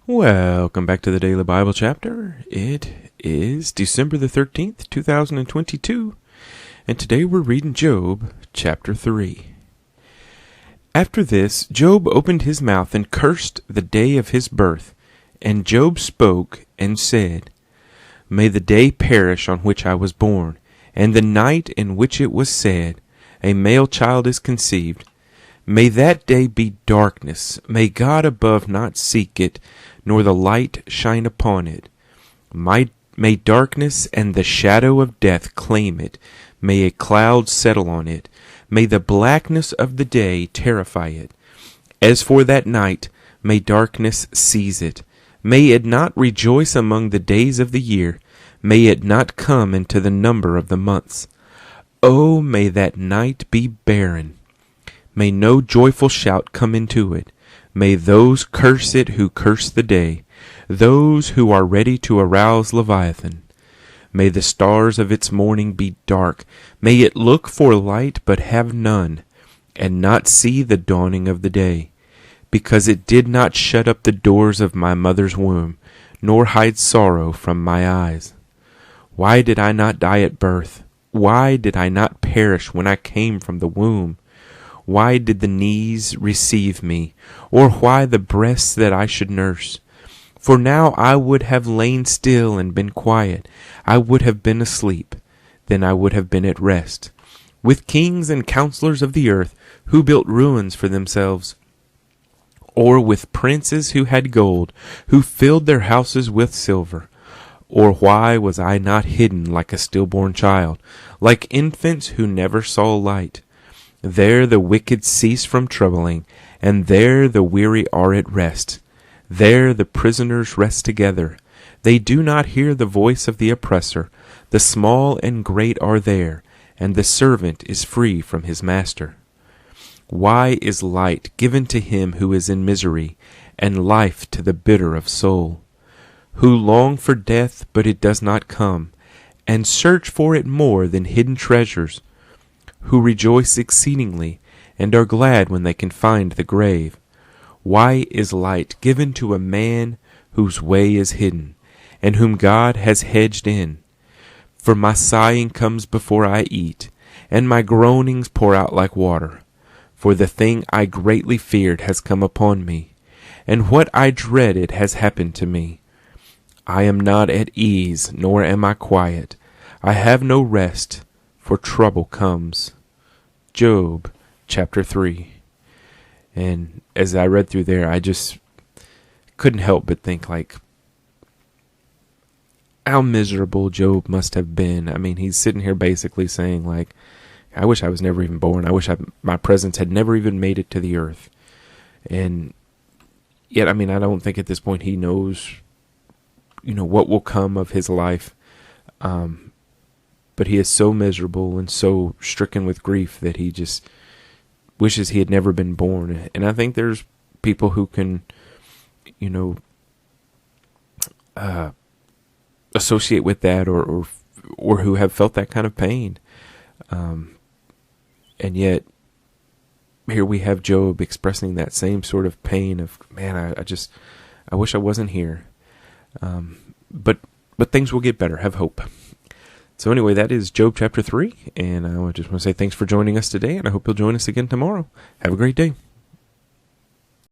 Welcome back to the Daily Bible Chapter. It is December the 13th, 2022, and today we're reading Job chapter 3. After this, Job opened his mouth and cursed the day of his birth, and Job spoke and said, May the day perish on which I was born, and the night in which it was said, A male child is conceived. May that day be darkness. May God above not seek it, nor the light shine upon it. May darkness and the shadow of death claim it. May a cloud settle on it. May the blackness of the day terrify it. As for that night, may darkness seize it. May it not rejoice among the days of the year. May it not come into the number of the months. Oh, may that night be barren. May no joyful shout come into it. May those curse it who curse the day, those who are ready to arouse Leviathan. May the stars of its morning be dark. May it look for light but have none, and not see the dawning of the day, because it did not shut up the doors of my mother's womb, nor hide sorrow from my eyes. Why did I not die at birth? Why did I not perish when I came from the womb? Why did the knees receive me, or why the breasts that I should nurse? For now I would have lain still and been quiet. I would have been asleep. Then I would have been at rest, with kings and counselors of the earth, who built ruins for themselves, or with princes who had gold, who filled their houses with silver. Or why was I not hidden like a stillborn child, like infants who never saw light? There the wicked cease from troubling, and there the weary are at rest. There the prisoners rest together. They do not hear the voice of the oppressor. The small and great are there, and the servant is free from his master. Why is light given to him who is in misery, and life to the bitter of soul? Who long for death, but it does not come, and search for it more than hidden treasures, who rejoice exceedingly, and are glad when they can find the grave. Why is light given to a man whose way is hidden, and whom God has hedged in? For my sighing comes before I eat, and my groanings pour out like water. For the thing I greatly feared has come upon me, and what I dreaded has happened to me. I am not at ease, nor am I quiet. I have no rest, for trouble comes. Job chapter 3. And as I read through there, I just couldn't help but think, like, how miserable Job must have been. I mean, he's sitting here basically saying, like, I wish I was never even born. I wish my presence had never even made it to the earth. And yet, I mean, I don't think at this point he knows, what will come of his life. But he is so miserable and so stricken with grief that he just wishes he had never been born. And I think there's people who can, associate with that or who have felt that kind of pain. And yet, here we have Job expressing that same sort of pain of, man, I wish I wasn't here. But things will get better. Have hope. So anyway, that is Job chapter 3, and I just want to say thanks for joining us today, and I hope you'll join us again tomorrow. Have a great day.